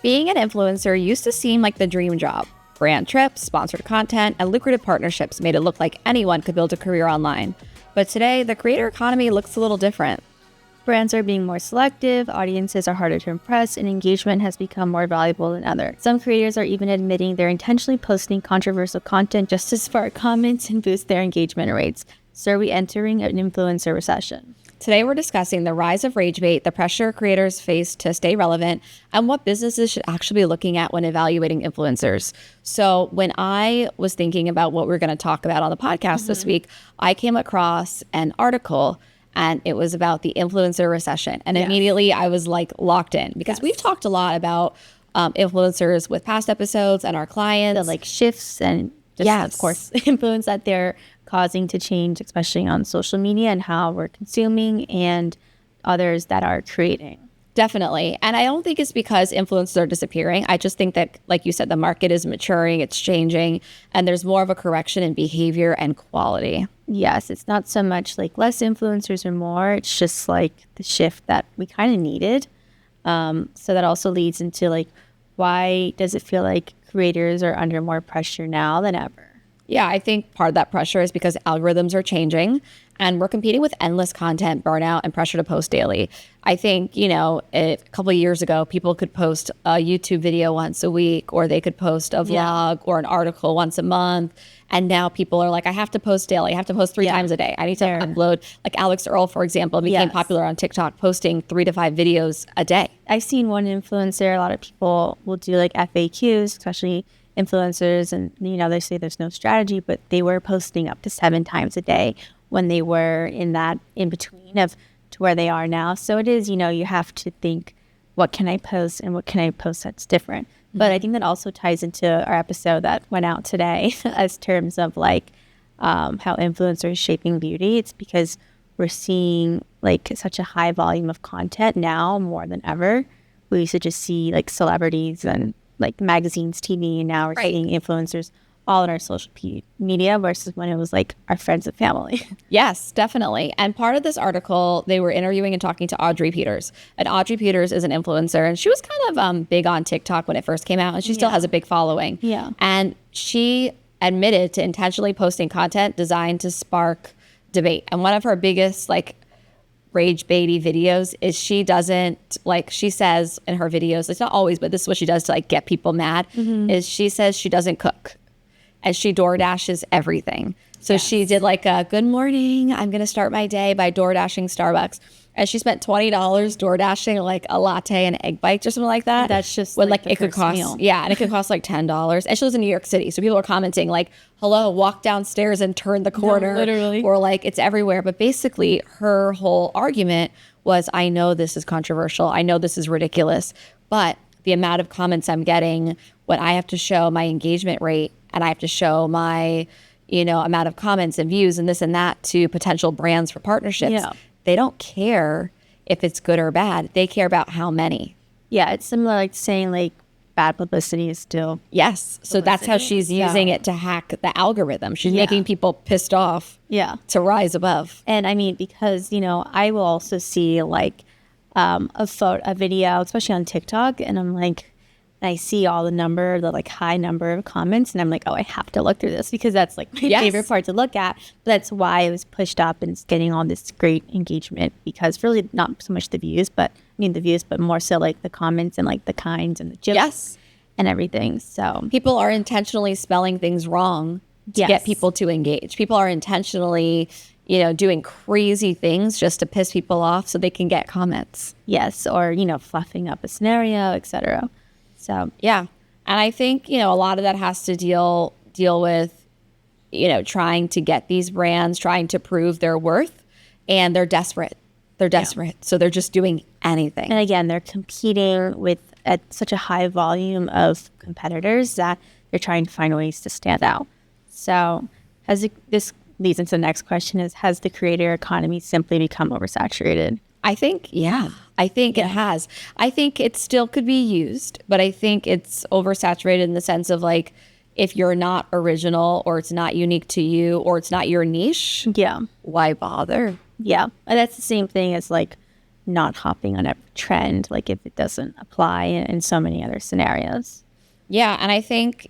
Being an influencer used to seem like the dream job. Brand trips, sponsored content, and lucrative partnerships made it look like anyone could build a career online. But today, the creator economy looks a little different. Brands are being more selective, audiences are harder to impress, and engagement has become more valuable than ever. Some creators are even admitting they're intentionally posting controversial content just to spark comments and boost their engagement rates. So are we entering an influencer recession? Today, we're discussing the rise of rage bait, the pressure creators face to stay relevant, and what businesses should actually be looking at when evaluating influencers. So when I was thinking about what we're going to talk about on the podcast this week, I came across an article and it was about the influencer recession. And immediately I was like locked in because we've talked a lot about influencers with past episodes and our clients. The like shifts and just, of course, influence that they're causing to change, especially on social media and how we're consuming and others that are creating. Definitely. And I don't think it's because influencers are disappearing. I just think that, like you said, the market is maturing, it's changing, and there's more of a correction in behavior and quality. Yes, it's not so much like less influencers or more. It's just like the shift that we kind of needed. So that also leads into like, why does it feel like creators are under more pressure now than ever? Yeah, I think part of that pressure is because algorithms are changing and we're competing with endless content, burnout, and pressure to post daily. I think, a couple of years ago, people could post a YouTube video once a week, or they could post a vlog or an article once a month. And now people are like, I have to post daily. I have to post 3 times a day. I need to upload. Like Alex Earl, for example, became popular on TikTok, posting 3 to 5 videos a day. I've seen one influencer. A lot of people will do like FAQs, especially influencers, and they say there's no strategy, but they were posting up to 7 times a day when they were in that in between of to where they are now. So it is, you have to think, what can I post and what can I post that's different? But I think that also ties into our episode that went out today as terms of like how influencers shaping beauty. It's because we're seeing like such a high volume of content now more than ever. We used to just see like celebrities and like magazines, TV, and now we're seeing influencers all in our social media versus when it was like our friends and family. Yes, definitely. And part of this article, they were interviewing and talking to Audrey Peters. And Audrey Peters is an influencer, and she was kind of big on TikTok when it first came out, and she still has a big following. Yeah. And she admitted to intentionally posting content designed to spark debate. And one of her biggest like rage baity videos is she says in her videos, it's not always, but this is what she does to like get people mad, is she says she doesn't cook and she door dashes everything. So she did like a good morning, I'm going to start my day by door dashing Starbucks. And she spent $20 door dashing like a latte and egg bites or something like that. That's just when like it could cost meal. Yeah, and it could cost like $10. And she lives in New York City, so people are commenting like, hello, walk downstairs and turn the corner. No, literally. Or like it's everywhere. But basically her whole argument was, I know this is controversial, I know this is ridiculous, but the amount of comments I'm getting when I have to show my engagement rate and I have to show my amount of comments and views and this and that to potential brands for partnerships, they don't care if it's good or bad. They care about how many. Yeah, it's similar like saying like bad publicity is still publicity. So that's how she's using it to hack the algorithm. She's making people pissed off to rise above. And I mean, because, I will also see like a video, especially on TikTok, and I'm like, and I see all the like high number of comments, and I'm like, oh, I have to look through this because that's like my favorite part to look at. But that's why it was pushed up and it's getting all this great engagement, because really not so much the views, but more so like the comments and like the kinds and the jokes and everything. So people are intentionally spelling things wrong to get people to engage. People are intentionally doing crazy things just to piss people off so they can get comments. Yes, or, fluffing up a scenario, etc. So, yeah. And I think, a lot of that has to deal with, trying to get these brands, trying to prove their worth, and they're desperate. So they're just doing anything. And again, they're competing at such a high volume of competitors that they're trying to find ways to stand out. So this leads into the next question is, has the creator economy simply become oversaturated? I think, it has. I think it still could be used, but I think it's oversaturated in the sense of like, if you're not original or it's not unique to you or it's not your niche, why bother? Yeah. And that's the same thing as like not hopping on every trend, like if it doesn't apply in so many other scenarios. Yeah. And I think,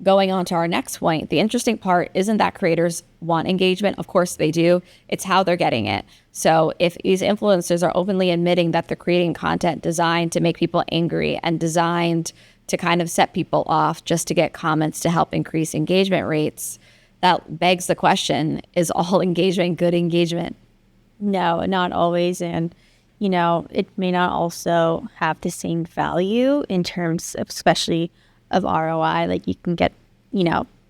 going on to our next point, the interesting part isn't that creators want engagement. Of course they do. It's how they're getting it. So if these influencers are openly admitting that they're creating content designed to make people angry and designed to kind of set people off just to get comments to help increase engagement rates, that begs the question, is all engagement good engagement? No, not always. And, it may not also have the same value in terms of, especially of ROI. Like you can get,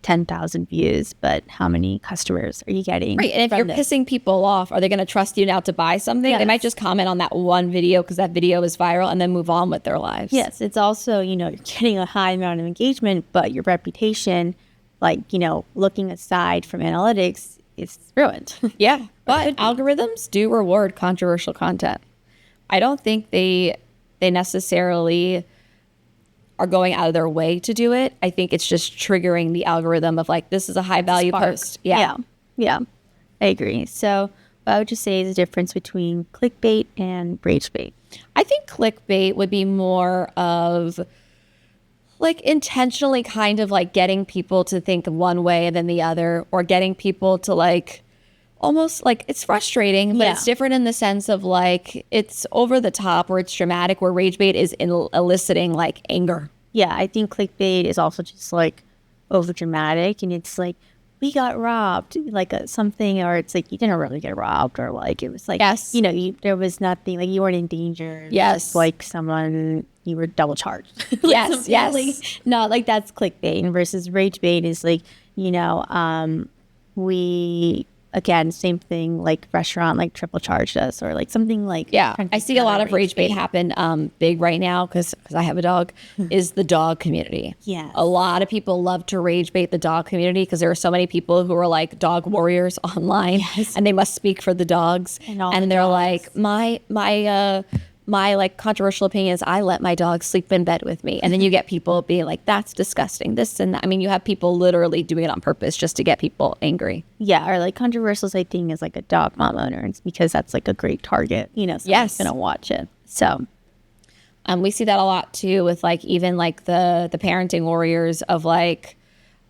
10,000 views, but how many customers are you getting? Right. And if you're pissing people off, are they going to trust you now to buy something? Yes. They might just comment on that one video because that video is viral and then move on with their lives. Yes. It's also, you're getting a high amount of engagement, but your reputation, like, looking aside from analytics, is ruined. Yeah. But algorithms do reward controversial content. I don't think they necessarily are going out of their way to do it. I think it's just triggering the algorithm of like, this is a high value post. Yeah. I agree. So what I would just say is the difference between clickbait and rage bait. I think clickbait would be more of like intentionally kind of like getting people to think one way and then the other, or getting people to like almost like, it's frustrating, but it's different in the sense of like it's over the top or it's dramatic, where rage bait is eliciting like anger. Yeah, I think clickbait is also just like over dramatic, and it's like, we got robbed, like something, or it's like you didn't really get robbed, or like it was like, yes, there was nothing, like you weren't in danger. Yes, like someone, you were double charged. Yes, yes. Like, no, like that's clickbait. And versus rage bait is like, we, again, same thing, like restaurant, like triple charged us, or like something like. Yeah, I see a lot of rage bait happen big right now because I have a dog, is the dog community. Yeah. A lot of people love to rage bait the dog community because there are so many people who are like dog warriors online, and they must speak for the dogs. And they're like, my like controversial opinion is I let my dog sleep in bed with me. And then you get people being like, that's disgusting, this and that. I mean, you have people literally doing it on purpose just to get people angry. Yeah, or like controversial, I think, is like a dog mom owner. It's because that's like a great target, someone's gonna watch it. So we see that a lot too with like even like the parenting warriors of like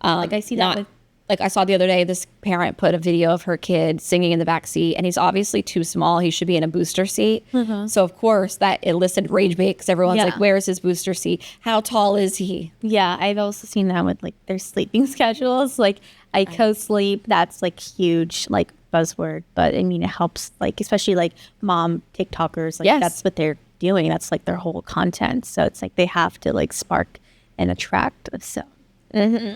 I see that with, like I saw the other day, this parent put a video of her kid singing in the back seat, and he's obviously too small. He should be in a booster seat. So of course that elicited rage bait because everyone's like, where's his booster seat? How tall is he? Yeah, I've also seen that with like their sleeping schedules. Like I co-sleep, that's like huge, like buzzword. But I mean, it helps, like especially like mom TikTokers. Like that's what they're doing. That's like their whole content. So it's like they have to like spark and attract. So.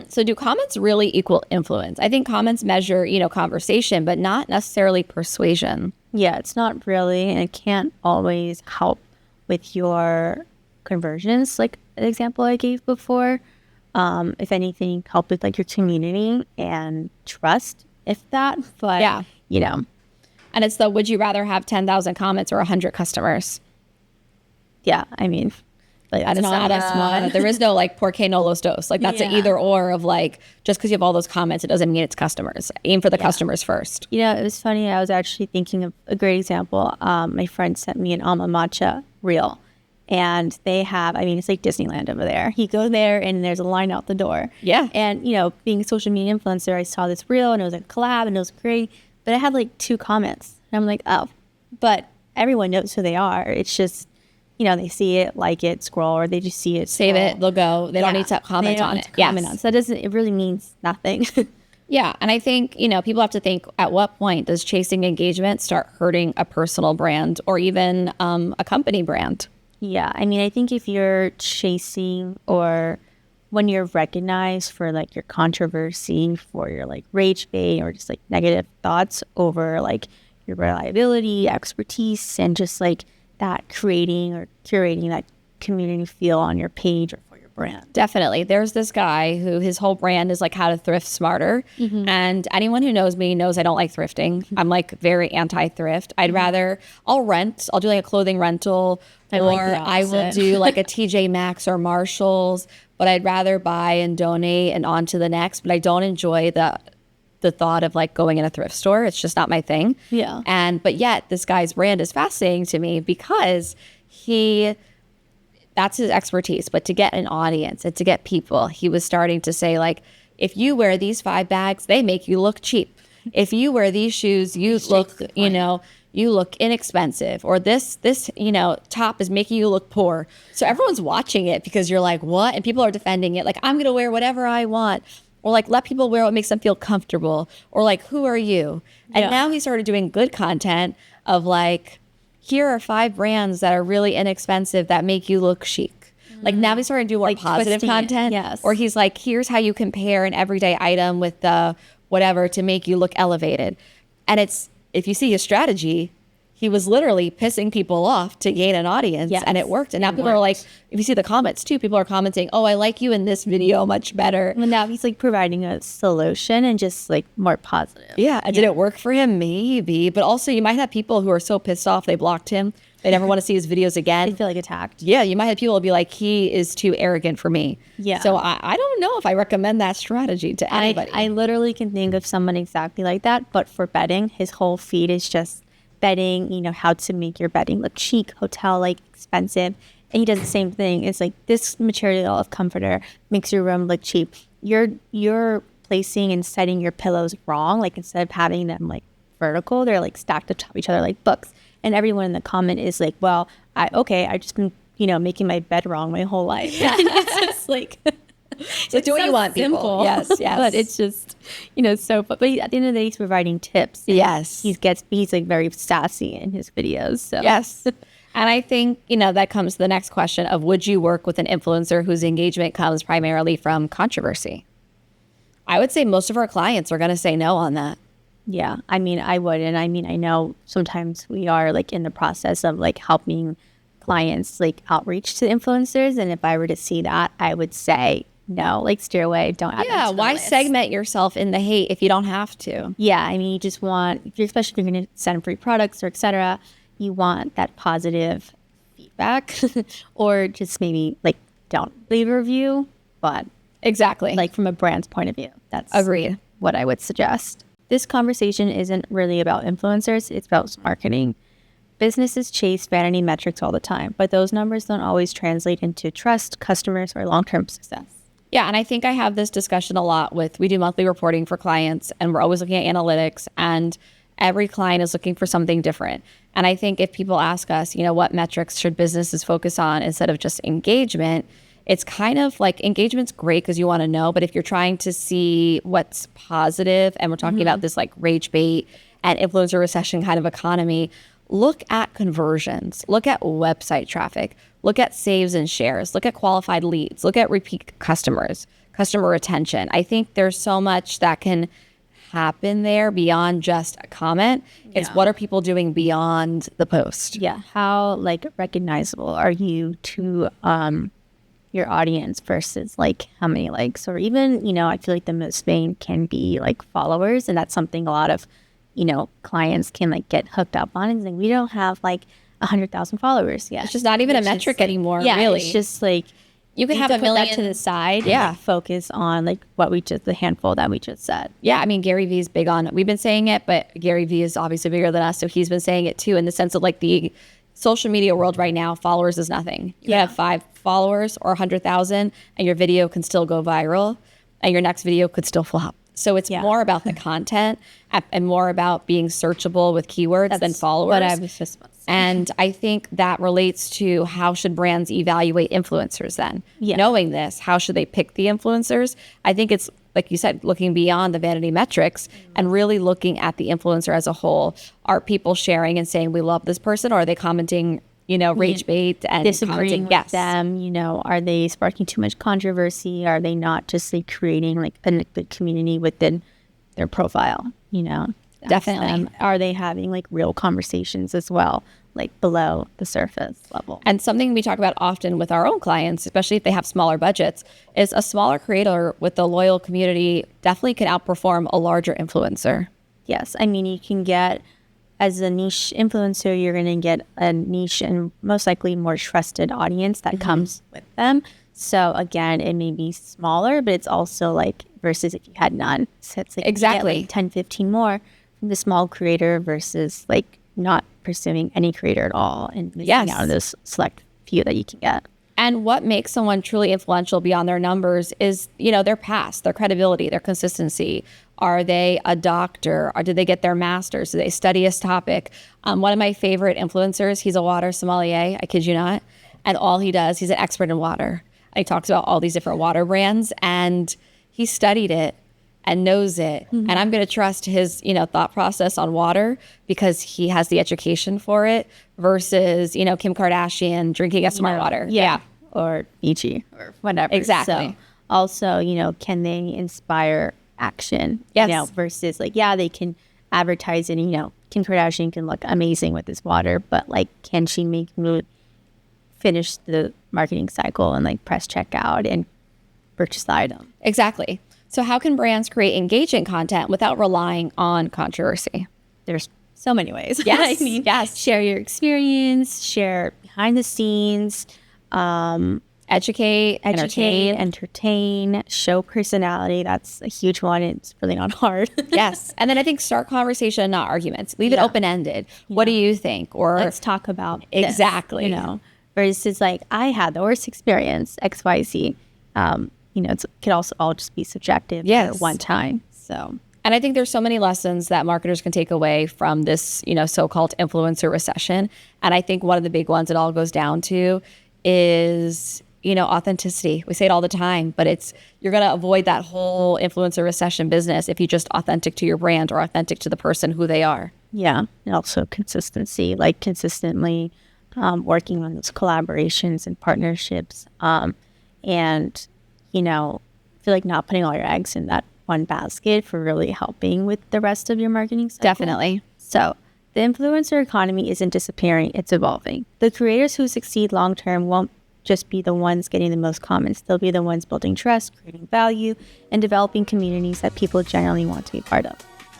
So do comments really equal influence? I think comments measure, conversation, but not necessarily persuasion. Yeah, it's not really, and it can't always help with your conversions, like an example I gave before. If anything, help with like your community and trust, if that. But, And it's the, would you rather have 10,000 comments or 100 customers? Yeah, I mean... Like, that's not a there is no like por qué no los dos. Like that's an either or of like, just because you have all those comments, it doesn't mean it's customers. Aim for the customers first. It was funny. I was actually thinking of a great example. My friend sent me an alma matcha reel, and they have, it's like Disneyland over there. You go there and there's a line out the door. Yeah. And, being a social media influencer, I saw this reel and it was a collab and it was great, but it had like 2 comments. And I'm like, oh, but everyone knows who they are. It's just, they see it, like it, scroll, or they just see it, save it, they'll go. They don't need to comment on it. So it really means nothing. Yeah. And I think, people have to think, at what point does chasing engagement start hurting a personal brand or even a company brand? Yeah. I think if you're chasing, or when you're recognized for like your controversy, for your like rage bait or just like negative thoughts over like your reliability, expertise, and just like that creating or curating that community feel on your page or for your brand. Definitely. There's this guy who his whole brand is like how to thrift smarter. And anyone who knows me knows I don't like thrifting. I'm like very anti-thrift. I'll do like a clothing rental, I will do like a TJ Maxx or Marshalls, but I'd rather buy and donate and on to the next. But I don't enjoy the the thought of like going in a thrift store. It's just not my thing. Yeah. But yet this guy's brand is fascinating to me because that's his expertise. But to get an audience and to get people, he was starting to say like, if you wear these 5 bags, they make you look cheap. If you wear these shoes, you look, you look inexpensive, or this, top is making you look poor. So everyone's watching it because you're like, what? And people are defending it. Like, I'm going to wear whatever I want, or like, let people wear what makes them feel comfortable, or like, who are you? And now he started doing good content of like, here are 5 brands that are really inexpensive that make you look chic. Like now he's starting to do more like positive content. Yes. Or he's like, here's how you compare an everyday item with the whatever to make you look elevated. And it's, if you see his strategy, he was literally pissing people off to gain an audience, and it worked. And now people are like, if you see the comments too, people are commenting, oh, I like you in this video much better. And now he's like providing a solution and just like more positive. Yeah. Did it work for him? Maybe. But also you might have people who are so pissed off they blocked him. They never want to see his videos again. They feel like attacked. Yeah, you might have people be like, he is too arrogant for me. Yeah. So I don't know if I recommend that strategy to anybody. I literally can think of someone exactly like that, but for bedding, his whole feed is just bedding, how to make your bedding look chic, hotel like expensive. And he does the same thing. It's like this material of comforter makes your room look cheap. You're placing and setting your pillows wrong. Like instead of having them like vertical, they're like stacked atop each other like books. And everyone in the comment is like, well, I just been, making my bed wrong my whole life. It's just like, so do what you want, people. Simple. Yes. But it's just, so, but at the end of the day, he's providing tips. Yes. He's like very sassy in his videos. So. Yes. And I think, that comes to the next question of, would you work with an influencer whose engagement comes primarily from controversy? I would say most of our clients are going to say no on that. Yeah, I would. And I know sometimes we are like in the process of like helping clients like outreach to influencers. And if I were to see that, I would say no, like steer away. Don't add them to the why list. segment yourself in the hate if you don't have to? Yeah, you just want, especially if you're going to send free products or etc., you want that positive feedback or just maybe like don't leave a review, but exactly like from a brand's point of view. That's agreed. What I would suggest. This conversation isn't really about influencers, it's about marketing. Businesses chase vanity metrics all the time, but those numbers don't always translate into trust, customers, or long-term success. Yeah, and I think I have this discussion a lot we do monthly reporting for clients, and we're always looking at analytics, and every client is looking for something different. And I think if people ask us, what metrics should businesses focus on instead of just engagement, it's kind of like engagement's great because you want to know, but if you're trying to see what's positive, and we're talking about this like rage bait and influencer recession kind of economy, look at conversions, look at website traffic, look at saves and shares, look at qualified leads, look at repeat customers, customer retention. I think there's so much that can happen there beyond just a comment. It's what are people doing beyond the post? Yeah. How like recognizable are you to your audience versus like how many likes, or even, I feel like the most main can be like followers. And that's something a lot of, clients can like get hooked up on. And like, we don't have like 100,000 followers yet. It's just not even a metric anymore, really. It's just like, you can have a million that to the side. Yeah. And focus on like the handful that we just said. Yeah. Gary Vee's big on, we've been saying it, but Gary Vee is obviously bigger than us. So he's been saying it too, in the sense of like the social media world right now, followers is nothing. You can have 5 followers or 100,000 and your video can still go viral and your next video could still flop. So it's more about the content and more about being searchable with keywords than followers. What I was just about to say. And I think that relates to how should brands evaluate influencers then? Yeah. Knowing this, how should they pick the influencers? I think it's, like you said, looking beyond the vanity metrics and really looking at the influencer as a whole. Are people sharing and saying, we love this person? Or are they commenting, rage bait and disagreeing with them? Are they sparking too much controversy? Are they not just like creating like a good community within their profile? Definitely. Are they having like real conversations as well, like below the surface level? And something we talk about often with our own clients, especially if they have smaller budgets, is a smaller creator with a loyal community definitely can outperform a larger influencer. Yes. You can get as a niche influencer, you're going to get a niche and most likely more trusted audience that comes with them. So again, it may be smaller, but it's also like versus if you had none. So it's like Exactly. you get like 10, 15 more from the small creator versus like not pursuing any creator at all and missing out on those select few that you can get. And what makes someone truly influential beyond their numbers is, their past, their credibility, their consistency. Are they a doctor? Or did they get their master's? Do they study a topic? One of my favorite influencers, he's a water sommelier, I kid you not. And all he does, he's an expert in water. He talks about all these different water brands, and he studied it and knows it. And I'm going to trust his, thought process on water because he has the education for it versus, Kim Kardashian drinking a smart water. Yeah. Or Nietzsche or whatever. Exactly. So also, can they inspire action? Yes. Versus like, they can advertise it. Kim Kardashian can look amazing with this water, but like, can she finish the marketing cycle and like press checkout and purchase the item? Exactly. So how can brands create engaging content without relying on controversy? There's so many ways. Yes. Yes. Share your experience, share behind the scenes, Educate, entertain, show personality. That's a huge one. It's really not hard. Yes. And then I think start conversation, not arguments. Leave it open-ended. What do you think? Or let's talk about exactly. This, versus like, I had the worst experience, XYZ. It could also all just be subjective at one time. So, and I think there's so many lessons that marketers can take away from this, so-called influencer recession. And I think one of the big ones it all goes down to is, authenticity. We say it all the time, but you're going to avoid that whole influencer recession business if you just authentic to your brand or authentic to the person who they are. Yeah. And also consistency, like consistently working on those collaborations and partnerships. And feel like not putting all your eggs in that one basket for really helping with the rest of your marketing cycle. Definitely. So the influencer economy isn't disappearing, it's evolving. The creators who succeed long-term won't just be the ones getting the most comments. They'll be the ones building trust, creating value, and developing communities that people generally want to be part of.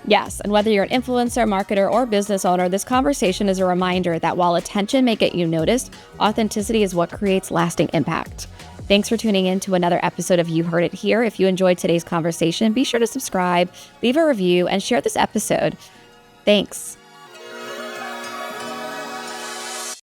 Yes, and whether you're an influencer, marketer, or business owner, this conversation is a reminder that while attention may get you noticed, authenticity is what creates lasting impact. Thanks for tuning in to another episode of You Heard It Here. If you enjoyed today's conversation, be sure to subscribe, leave a review, and share this episode. Thanks.